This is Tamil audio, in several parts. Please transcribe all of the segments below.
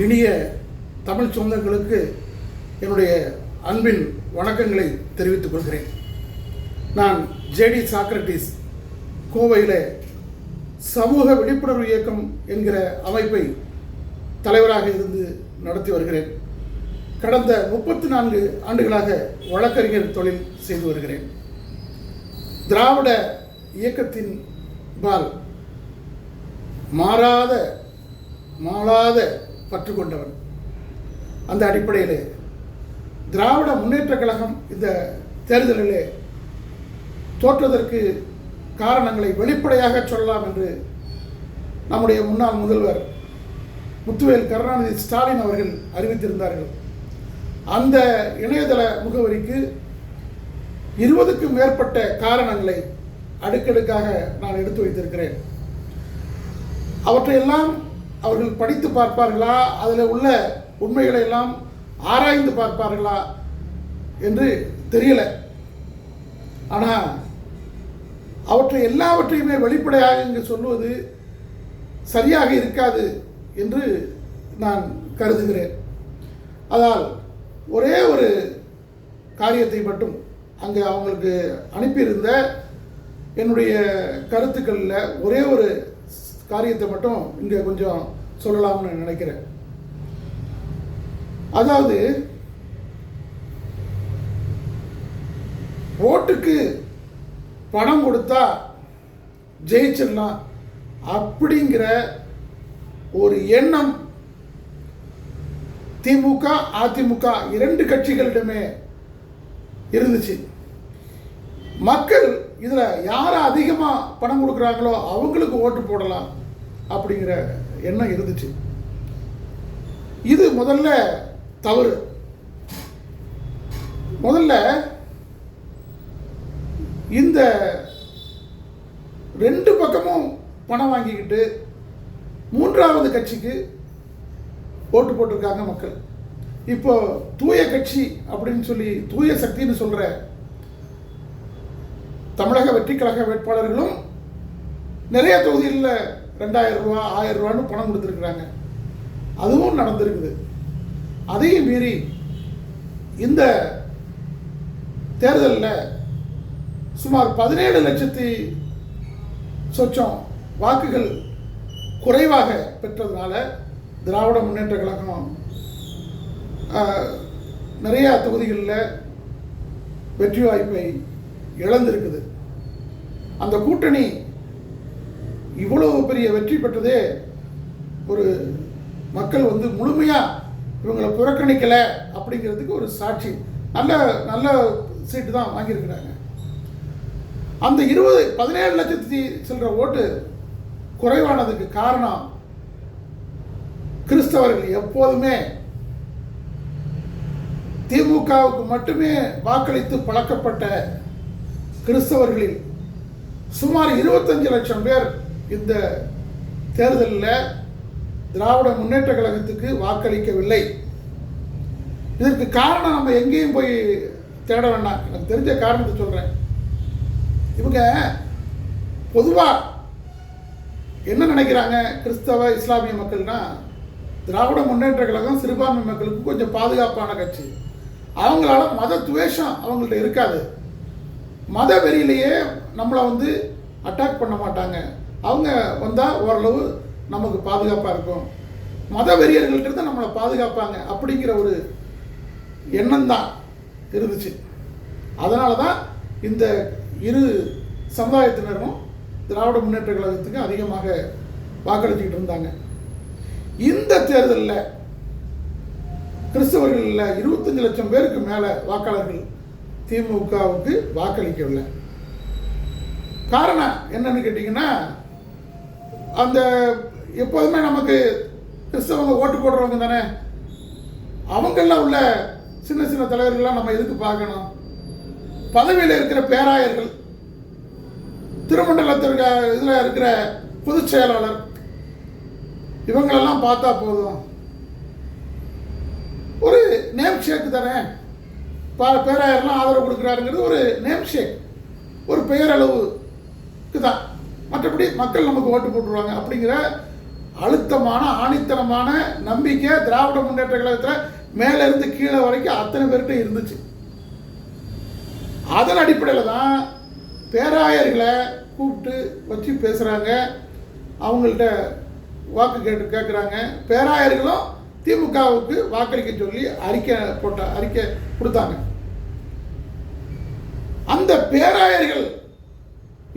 இனிய தமிழ் சொந்தங்களுக்கு என்னுடைய அன்பின் வணக்கங்களை தெரிவித்துக் கொள்கிறேன். நான் ஜேடி சாக்ரட்டிஸ் கோவையில் சமூக விழிப்புணர்வு இயக்கம் என்கிற அமைப்பை தலைவராக இருந்து நடத்தி வருகிறேன். கடந்த 34 ஆண்டுகளாக வழக்கறிஞர் தொழில் செய்து வருகிறேன். திராவிட இயக்கத்தின் பால் மாறாத பற்று கொண்டவன். அந்த அடிப்படையில் திராவிட முன்னேற்ற கழகம் இந்த தேர்தலிலே தோற்றதற்கு காரணங்களை வெளிப்படையாக சொல்லலாம் என்று நம்முடைய முன்னாள் முதல்வர் முத்துவேல் கருணாநிதி ஸ்டாலின் அவர்கள் அறிவித்திருந்தார்கள். அந்த இணையதள முகவரிக்கு 20க்கும் மேற்பட்ட காரணங்களை அடுக்கடுக்காக நான் எடுத்து வைத்திருக்கிறேன். அவற்றையெல்லாம் அவர்கள் படித்து பார்ப்பார்களா, அதில் உள்ள உண்மைகளை எல்லாம் ஆராய்ந்து பார்ப்பார்களா என்று தெரியல. ஆனால் அவற்றை எல்லாவற்றையுமே வெளிப்படையாக இங்கு சொல்லுவது சரியாக இருக்காது என்று நான் கருதுகிறேன். அதால் ஒரே ஒரு காரியத்தை மட்டும் அங்கே அவங்களுக்கு அனுப்பியிருந்த என்னுடைய கருத்துக்களில் ஒரே ஒரு காரியத்தை மட்டும் இங்கே கொஞ்சம் சொல்லலாம்னு நினைக்கிறேன். அதாவது ஓட்டுக்கு பணம் கொடுத்தா ஜெயிச்சிடலாம் அப்படிங்கிற ஒரு எண்ணம் திமுக அதிமுக 2 கட்சிகளிடமே இருந்துச்சு. மக்கள் இதில் யார் அதிகமாக பணம் கொடுக்குறாங்களோ அவங்களுக்கு ஓட்டு போடலாம் அப்படிங்கிற எண்ணம் இருந்துச்சு. இது முதல்ல தவறு. முதல்ல இந்த 2 பக்கமும் பணம் வாங்கிக்கிட்டு 3வது கட்சிக்கு ஓட்டு போட்டிருக்காங்க மக்கள். இப்போ தூய கட்சி அப்படின்னு சொல்லி தூய சக்தின்னு சொல்கிற தமிழக வெற்றி கழக வேட்பாளர்களும் நிறைய தொகுதிகளில் 2000 ரூபா 1000 ரூபான்னு பணம் கொடுத்துருக்குறாங்க. அதுவும் நடந்திருக்குது. அதையும் மீறி இந்த தேர்தலில் சுமார் 17 லட்சத்தி சொச்சம் வாக்குகள் குறைவாக பெற்றதுனால திராவிட முன்னேற்ற கழகம் நிறையா தொகுதிகளில் வெற்றி வாய்ப்பை இழந்திருக்குது. அந்த கூட்டணி இவ்வளவு பெரிய வெற்றி பெற்றதே ஒரு மக்கள் முழுமையாக இவங்களை புறக்கணிக்கலை அப்படிங்கிறதுக்கு ஒரு சாட்சி. நல்ல சீட்டு தான் வாங்கியிருக்கிறாங்க. அந்த 17 லட்சத்தி சில்லற ஓட்டு குறைவானதுக்கு காரணம் கிறிஸ்தவர்கள் எப்போதுமே திமுகவுக்கு மட்டுமே வாக்களித்து பழக்கப்பட்ட கிறிஸ்தவர்களில் சுமார் 25 லட்சம் பேர் இந்த தேர்தலில் திராவிட முன்னேற்ற கழகத்துக்கு வாக்களிக்கவில்லை. இதற்கு காரணம் நம்ம எங்கேயும் போய் தேட வேண்டாம். எனக்கு தெரிஞ்ச காரணத்தை சொல்கிறேன். இவங்க பொதுவாக என்ன நினைக்கிறாங்க, கிறிஸ்தவ இஸ்லாமிய மக்கள்னா திராவிட முன்னேற்ற கழகம் சிறுபான்மை மக்களுக்கு கொஞ்சம் பாதுகாப்பான கட்சி. அவங்களால மத துவேஷம் அவங்கள்ட்ட இருக்காது. மத வெறியிலேயே நம்மளை அட்டாக் பண்ண மாட்டாங்க. அவங்க வந்தால் ஓரளவு நமக்கு பாதுகாப்பாக இருக்கும். மத வெறியர்கள்ட்ட நம்மளை பாதுகாப்பாங்க அப்படிங்கிற ஒரு எண்ணம் தான் இருந்துச்சு. அதனால தான் இந்த 2 சமுதாயத்தினரும் திராவிட முன்னேற்ற கழகத்துக்கு அதிகமாக வாக்களிச்சுக்கிட்டு இருந்தாங்க. இந்த தேர்தலில் கிறிஸ்தவர்களில் 25 லட்சம் பேருக்கு மேலே வாக்காளர்கள் திமுகவுக்கு வாக்களிக்கவில்லை. காரணம் என்னன்னு கேட்டிங்கன்னா, அந்த எப்போதுமே நமக்கு கிறிஸ்தவங்க ஓட்டு போடுறவங்க தானே, அவங்கெல்லாம் உள்ள சின்ன தலைவர்கள்லாம் நம்ம எதுக்கு பார்க்கணும்? பதவியில் இருக்கிற பேராயர்கள், திருமண்டலத்திற்கு இதில் இருக்கிற பொதுச் செயலாளர், இவங்களெல்லாம் பார்த்தா போதும். ஒரு நேம் ஷேக் தானே, பேராயர்லாம் ஆதரவு கொடுக்குறாருங்கிறது ஒரு நேம் ஷேக், ஒரு பெயரளவுக்கு தான். மற்றபடி மக்கள் நமக்கு ஓட்டு போட்டுருவாங்க அப்படிங்கிற அழுத்தமான ஆணித்தனமான நம்பிக்கை திராவிட முன்னேற்ற கழகத்தில் மேல இருந்து கீழே வரைக்கும் அத்தனை பேர்கிட்ட இருந்துச்சு. அதன் அடிப்படையில் தான் பேராயர்களை கூப்பிட்டு வச்சு பேசுகிறாங்க, அவங்கள்ட்ட வாக்கு கேட்குறாங்க. பேராயர்களும் திமுகவுக்கு வாக்களிக்க சொல்லி அறிக்கை கொடுத்தாங்க. அந்த பேராயர்கள்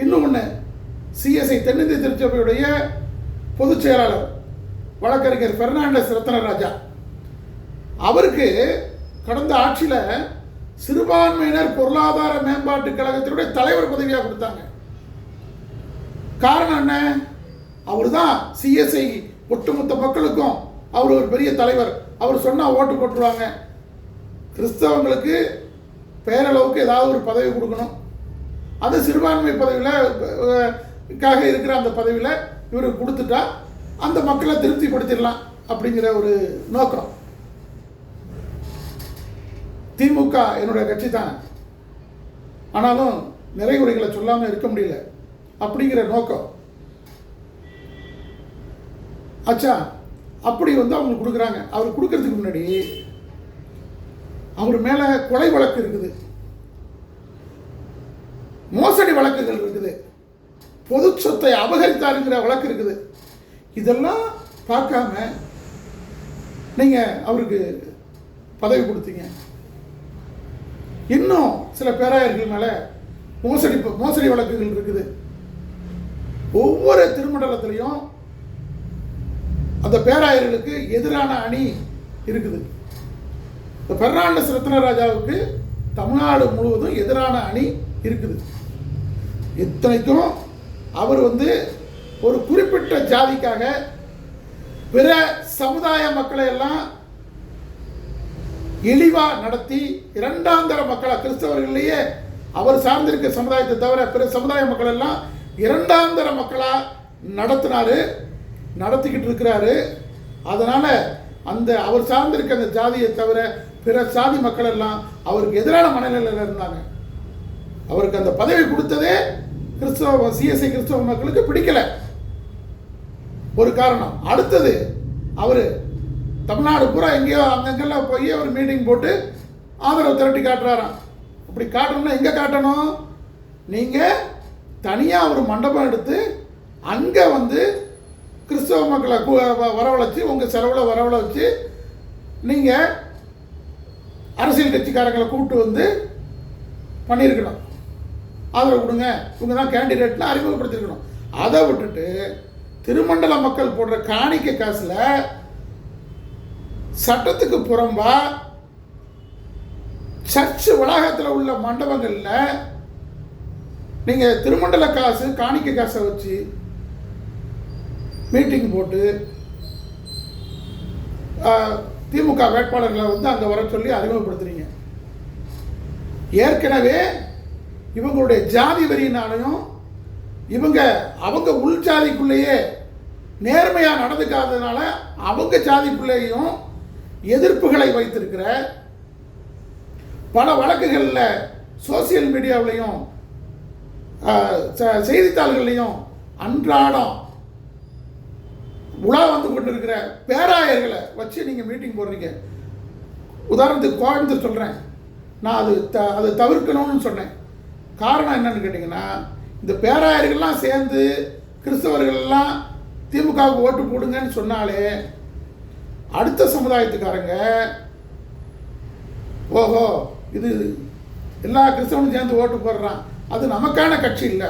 இன்னும் ஒன்று, சிஎஸ்ஐ தென்னிந்திய திருச்சபையுடைய பொதுச் செயலாளர் வழக்கறிஞர் பெர்னாண்டஸ் ரத்னராஜா, அவருக்கு கடந்த ஆட்சியில் சிறுபான்மையினர் பொருளாதார மேம்பாட்டு கழகத்தினுடைய தலைவர் பதவியாக கொடுத்தாங்க. காரணம் என்ன? அவர் தான் சிஎஸ்ஐ ஒட்டுமொத்த மக்களுக்கும் அவர் ஒரு பெரிய தலைவர். அவர் சொன்னால் ஓட்டு போட்டுருவாங்க. கிறிஸ்தவங்களுக்கு பேரளவுக்கு ஏதாவது ஒரு பதவி கொடுக்கணும், அது சிறுபான்மை பதவியில் இருக்கிற அந்த பதவியில் இவருக்கு கொடுத்துட்டா அந்த மக்களை திருப்திப்படுத்திடலாம் அப்படிங்கிற ஒரு நோக்கம். திமுக என்னுடைய கட்சி தான், ஆனாலும் நிறைகுறைகளை சொல்லாமல் இருக்க முடியல அப்படிங்கிற நோக்கம். அச்சா, அப்படி அவங்களுக்கு கொடுக்குறாங்க. அவர் கொடுக்கறதுக்கு முன்னாடி அவர் மேலே கொலை வழக்கு இருக்குது, மோசடி வழக்குகள் இருக்குது, பொது சொத்தை அபகரித்தாருங்கிற வழக்கு இருக்குது. இதெல்லாம் பார்க்காம நீங்கள் அவருக்கு பதவி கொடுத்தீங்க. இன்னும் சில பேராயர்கள் மேலே மோசடி வழக்குகள் இருக்குது. ஒவ்வொரு திருமண்டலத்திலையும் அந்த பேராயர்களுக்கு எதிரான அணி இருக்குது. இந்த பெர்னாண்டஸ் ரத்னராஜாவுக்கு தமிழ்நாடு முழுவதும் எதிரான அணி இருக்குது. இத்தனைக்கும் அவர் ஒரு குறிப்பிட்ட ஜாதிக்காக பிற சமுதாய மக்களை எல்லாம் இழிவா நடத்தி இரண்டாந்தர மக்களா, கிறிஸ்தவர்களிலேயே அவர் சார்ந்திருக்க சமுதாயத்தை தவிர பிற சமுதாய மக்கள் எல்லாம் இரண்டாந்தர மக்களா நடத்திக்கிட்டு இருக்கிறாரு. அதனால அவர் சார்ந்திருக்க அந்த ஜாதியை தவிர பிற சாதி மக்கள் எல்லாம் அவருக்கு எதிரான மனநிலையில் இருந்தாங்க. அவருக்கு அந்த பதவி கொடுத்ததே சிஎஸ்ஐ கிறிஸ்தவ மக்களுக்கு பிடிக்கல, ஒரு காரணம். அடுத்தது, அவர் தமிழ்நாடு பூரா எங்கேயோ அங்கங்கெல்லாம் போய் அவர் மீட்டிங் போட்டு ஆதரவு திரட்டி காட்டுறாராம். அப்படி காட்டணும்னா எங்கே காட்டணும்? நீங்கள் தனியாக ஒரு மண்டபம் எடுத்து அங்கே கிறிஸ்தவ மக்களை வரவழைச்சி உங்கள் செலவில் வரவழைச்சி நீங்கள் அரசியல் கட்சிக்காரங்களை கூப்பிட்டு பண்ணியிருக்கணும். ஆதரவு கொடுங்க, இவங்க தான் கேண்டிடேட்னு அறிமுகப்படுத்திருக்கணும். அதை விட்டுட்டு திருமண்டல மக்கள் போடுற காணிக்கை காசில் சட்டத்துக்கு புறம்பா சர்ச்சு வளாகத்தில் உள்ள மண்டபங்களில் நீங்கள் திருமண்டல காசு காணிக்கை காசை வச்சு மீட்டிங் போட்டு திமுக வேட்பாளர்களை அங்கே வர சொல்லி அறிமுகப்படுத்துறீங்க. ஏற்கனவே இவங்களுடைய ஜாதி வரியினாலையும் அவங்க உள் ஜாதிக்குள்ளேயே நேர்மையாக நடந்துக்காததுனால அவங்க ஜாதிக்குள்ளேயும் எதிர்ப்புகளை வைத்திருக்கிற பல வழக்குகளில் சோசியல் மீடியாவிலையும் செய்தித்தாள்கள்லையும் அன்றாடம் உலா கொண்டிருக்கிற பேராயர்களை வச்சு நீங்கள் மீட்டிங் போடுறீங்க. உதாரணத்துக்கு கோயம்புத்தூர் சொல்கிறேன், நான் அது தவிர்க்கணும்னு சொன்னேன். காரணம் என்னன்னு கேட்டிங்கன்னா, இந்த பேராயர்கள்லாம் சேர்ந்து கிறிஸ்தவர்கள்லாம் திமுகவுக்கு ஓட்டு போடுங்கன்னு சொன்னாலே அடுத்த சமுதாயத்துக்காரங்க ஓஹோ இது எல்லா கிறிஸ்தவனும் சேர்ந்து ஓட்டு போடுறான், அது நமக்கான கட்சி இல்லை,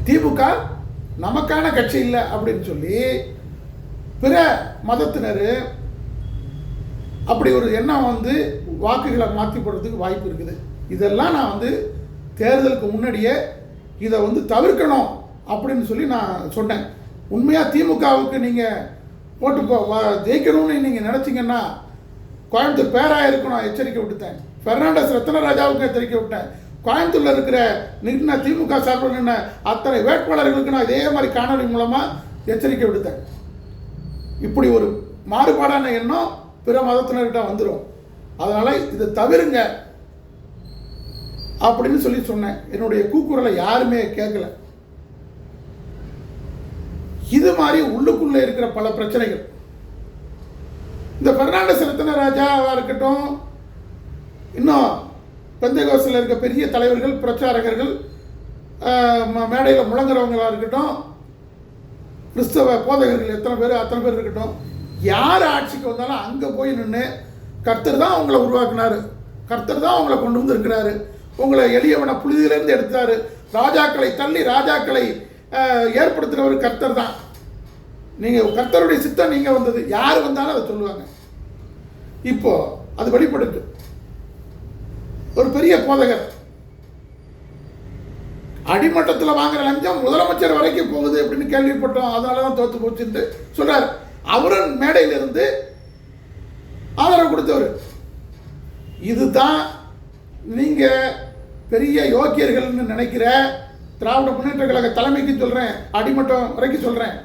திமுக நமக்கான கட்சி இல்லை அப்படின்னு சொல்லி பிற மதத்தினர் அப்படி ஒரு எண்ணம் வாக்குகளை மாற்றி போடுறதுக்கு வாய்ப்பு இருக்குது. இதெல்லாம் நான் தேர்தலுக்கு முன்னாடியே இதை தவிர்க்கணும் அப்படின்னு சொல்லி நான் சொன்னேன். உண்மையாக திமுகவுக்கு நீங்கள் ஓட்டு ஜெயிக்கணும்னு நீங்கள் நினச்சிங்கன்னா கோயம்புத்தூர் பேராயருக்கு நான் எச்சரிக்கை விட்டுத்தேன், பெர்னாண்டஸ் ரத்னராஜாவுக்கு எச்சரிக்கை விட்டேன், கோயம்புத்தூரில் இருக்கிற நின்ன திமுக சார்பில் நின்ன அத்தனை வேட்பாளர்களுக்கு நான் இதே மாதிரி காணொலி மூலமாக எச்சரிக்கை விடுத்தேன். இப்படி ஒரு மாறுபாடான எண்ணம் பிற மதத்தினர்கிட்ட வந்துடும், அதனால் இதை தவிருங்க அப்படின்னு சொல்லி சொன்னேன். என்னுடைய கூக்குரலை யாருமே கேட்கல. இது மாதிரி உள்ளுக்குள்ளே இருக்கிற பல பிரச்சனைகள். இந்த பெர்னாண்டஸ் ரத்ன ராஜாவாக இருக்கட்டும், இன்னும் பெந்தகோஸ்தில் இருக்க பெரிய தலைவர்கள், பிரச்சாரகர்கள், மேடையில் முழங்குறவங்களாக இருக்கட்டும், கிறிஸ்தவ போதகர்கள் எத்தனை பேர் அத்தனை பேர் இருக்கட்டும், யார் ஆட்சிக்கு வந்தாலும் அங்கே போய் நின்று கர்த்தர் தான் அவங்கள உருவாக்குனார், கர்த்தர் தான் அவங்கள கொண்டு வந்து இருக்கிறாரு, உங்களை எளியவனை புழுதியிலேருந்து எடுத்தார், ராஜாக்களை தள்ளி ராஜாக்களை ஏற்படுத்துகிறவர் கர்த்தர் தான், நீங்கள் கர்த்தருடைய சித்தம் நீங்கள் வந்தது, யார் வந்தாலும் அதை சொல்லுவாங்க. இப்போ அது வெளிப்படுத்து. ஒரு பெரிய போதகர் அடிமட்டத்தில் வாங்குற லஞ்சம் முதலமைச்சர் வரைக்கும் போகுது அப்படின்னு கேள்விப்பட்டோம், அதனால தான் தோற்று போச்சுன்னு சொல்றார். அவரும் மேடையிலிருந்து ஆதரவு கொடுத்தவர். இதுதான் நீங்க பெரிய யோக்கியர்கள்னு நினைக்கிற திராவிட முன்னேற்ற கழக தலைமைக்கு சொல்றேன், அடிமட்டம் வரைக்கும் சொல்றேன்,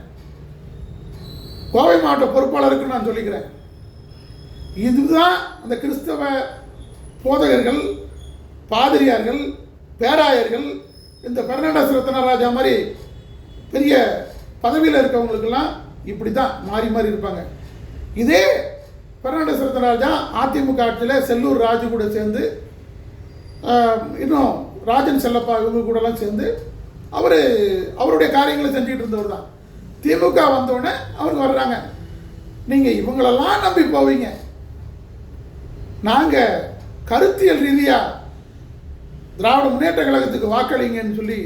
கோவை மாவட்ட பொறுப்பாளருக்கு நான் சொல்லிக்கிறேன். இதுதான் அந்த கிறிஸ்தவ போதகர்கள், பாதிரியார்கள், பேராயர்கள், இந்த பெர்னாண்டஸ் ரத்ன ராஜா மாதிரி பெரிய பதவியில் இருக்கவங்களுக்கெல்லாம் இப்படி தான் மாறி மாறி இருப்பாங்க. இதே பெர்னாண்டஸ் ரத்ன ராஜா அதிமுக ஆட்சியில் செல்லூர் ராஜு கூட சேர்ந்து, இன்னும் ராஜன் செல்லப்பா இவங்க கூடலாம் சேர்ந்து அவருடைய காரியங்களை செஞ்சுக்கிட்டு இருந்தவர் தான். திமுக வந்தோடனே அவங்க வர்றாங்க, நீங்கள் இவங்களெல்லாம் நம்பி போவீங்க, நாங்கள் கருத்தியல் ரீதியாக திராவிட முன்னேற்ற கழகத்துக்கு வாக்களிங்கன்னு சொல்லி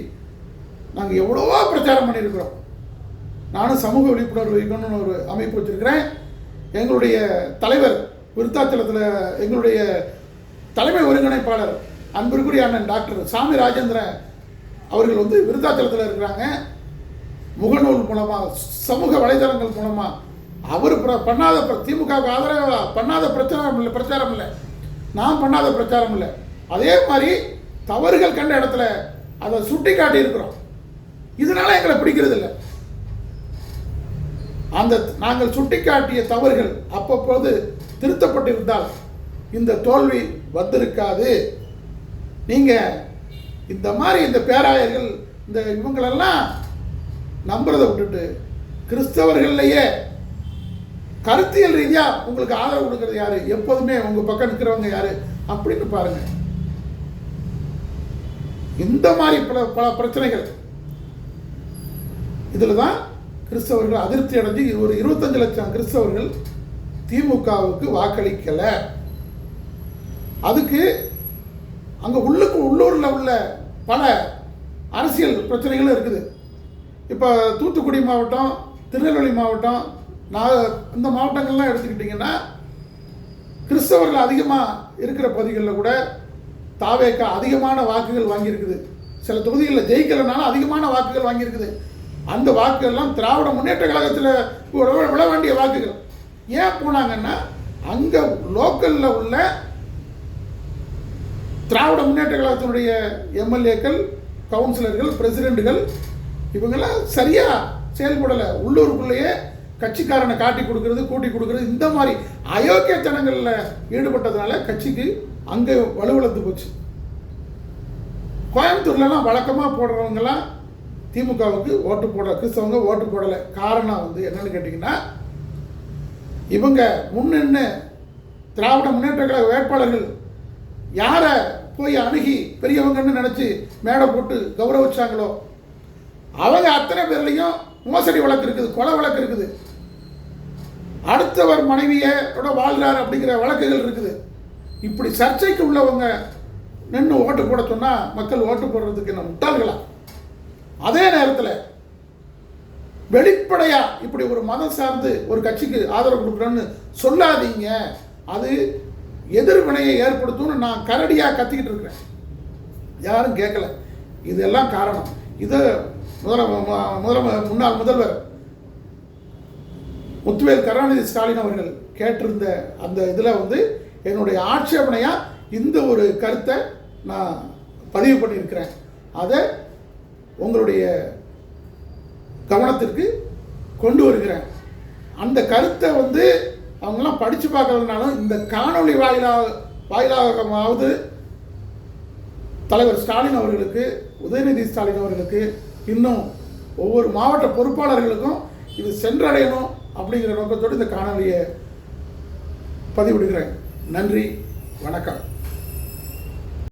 நாங்கள் எவ்வளவோ பிரச்சாரம் பண்ணியிருக்கிறோம். நானும் சமூக விழிப்புணர்வு இயக்கம்னு ஒரு அமைப்பு வச்சுருக்கிறேன். எங்களுடைய தலைவர் விருத்தாச்சலத்தில் எங்களுடைய தலைமை ஒருங்கிணைப்பாளர் அன்பிற்குரிய அண்ணன் டாக்டர் சாமி ராஜேந்திரன் அவர்கள் வந்து விருத்தாச்சலத்தில் இருக்கிறாங்க. முகநூல் மூலமாக, சமூக வலைதளங்கள் மூலமாக அவர் பண்ணாத திமுகவுக்கு ஆதரவாக பண்ணாத பிரச்சாரம் இல்லை, நான் பண்ணாத பிரச்சாரம் இல்லை. அதே மாதிரி தவறுகள் கண்ட இடத்துல அதை சுட்டி காட்டி இருக்கிறோம். இதனால எங்களை பிடிக்கிறது இல்லை. அந்த நாங்கள் சுட்டி காட்டிய தவறுகள் அப்பப்போது திருத்தப்பட்டிருந்தால் இந்த தோல்வி வந்திருக்காது. நீங்க இந்த மாதிரி இந்த பேராயர்கள் இந்த இவங்களெல்லாம் நம்புறதை விட்டுட்டு கிறிஸ்தவர்கள்லையே கருத்தியல் ரீதியா உங்களுக்கு ஆதரவு கொடுக்கறது யாரு, எப்போதுமே உங்க பக்கம் நிற்கிறவங்க யாரு அப்படின்னு பாருங்க. இந்த மாதிரி பல பிரச்சனைகள் இதுல தான் கிறிஸ்தவர்கள் அதிருப்தி அடைஞ்சு ஒரு 25 லட்சம் கிறிஸ்தவர்கள் திமுகவுக்கு வாக்களிக்கல. அதுக்கு அங்க உள்ளூர்ல உள்ள பல அரசியல் பிரச்சனைகளும் இருக்குது. இப்போ தூத்துக்குடி மாவட்டம், திருநெல்வேலி மாவட்டம், இந்த மாவட்டங்கள்லாம் எடுத்துக்கிட்டிங்கன்னா கிறிஸ்தவர்கள் அதிகமாக இருக்கிற பகுதிகளில் கூட தாவேக அதிகமான வாக்குகள் வாங்கியிருக்குது. சில தொகுதிகளில் ஜெயிக்கலைனாலும் அதிகமான வாக்குகள் வாங்கியிருக்குது. அந்த வாக்குகள்லாம் திராவிட முன்னேற்ற கழகத்தில் விழ வேண்டிய வாக்குகள். ஏன் போனாங்கன்னா அங்கே லோக்கலில் உள்ள திராவிட முன்னேற்ற கழகத்தினுடைய எம்எல்ஏக்கள், கவுன்சிலர்கள், பிரசிடென்ட்டுகள் இவங்கெல்லாம் சரியாக செயல்படலை. உள்ளூருக்குள்ளேயே கட்சிக்காரனை காட்டி கொடுக்கறது, கூட்டி கொடுக்கறது, இந்த மாதிரி அயோக்கியத்தனங்களில் ஈடுபட்டதுனால கட்சிக்கு அங்கே வலுவிழந்து போச்சு. கோயம்புத்தூர்லாம் வழக்கமாக போடுறவங்கலாம் திமுகவுக்கு ஓட்டு போட, கிறிஸ்தவங்க ஓட்டு போடலை. காரணம் வந்து என்னன்னு கேட்டிங்கன்னா, இவங்க முன்னின்று திராவிட முன்னேற்ற கழக வேட்பாளர்கள் யாரை போய் அணுகி பெரியவங்கன்னு நினச்சி மேடை போட்டு கௌரவிச்சாங்களோ அவங்க அத்தனை பேர்லையும் மோசடி வழக்கு இருக்குது, கொலை வழக்கு இருக்குது, அடுத்தவர் மனைவியோட வாழ்கிறார் அப்படிங்கிற வழக்குகள் இருக்குது. இப்படி சர்ச்சைக்கு உள்ளவங்க நின்று ஓட்டு போட சொன்னால் மக்கள் ஓட்டு போடுறதுக்கு என்ன முட்டாள்களா? அதே நேரத்தில் வெளிப்படையா இப்படி ஒரு மதம் சார்ந்து ஒரு கட்சிக்கு ஆதரவு கொடுக்குறோன்னு சொல்லாதீங்க, அது எதிர்வினையை ஏற்படுத்தும்னு நான் கரடியாக கத்திக்கிட்டு இருக்கிறேன். யாரும் கேட்கல. இதெல்லாம் காரணம். இது முன்னாள் முதல்வர் முத்துவேல் கருணாநிதி ஸ்டாலின் அவர்கள் கேட்டிருந்த அந்த இதில் வந்து என்னுடைய ஆட்சேபனையாக இந்த ஒரு கருத்தை நான் பதிவு பண்ணியிருக்கிறேன். அதை உங்களுடைய கவனத்திற்கு கொண்டு வருகிறேன். அந்த கருத்தை வந்து அவங்களாம் படித்து பார்க்கறதுனாலும் இந்த காணொளி வாயிலாகவாவது தலைவர் ஸ்டாலின் அவர்களுக்கு, உதயநிதி ஸ்டாலின் அவர்களுக்கு, இன்னும் ஒவ்வொரு மாவட்ட பொறுப்பாளர்களுக்கும் இது சென்றடையணும் அப்படிங்கிற நோக்கத்தோடு இந்த காணொலியை பதிவிடுகிறேன். நன்றி, வணக்கம்.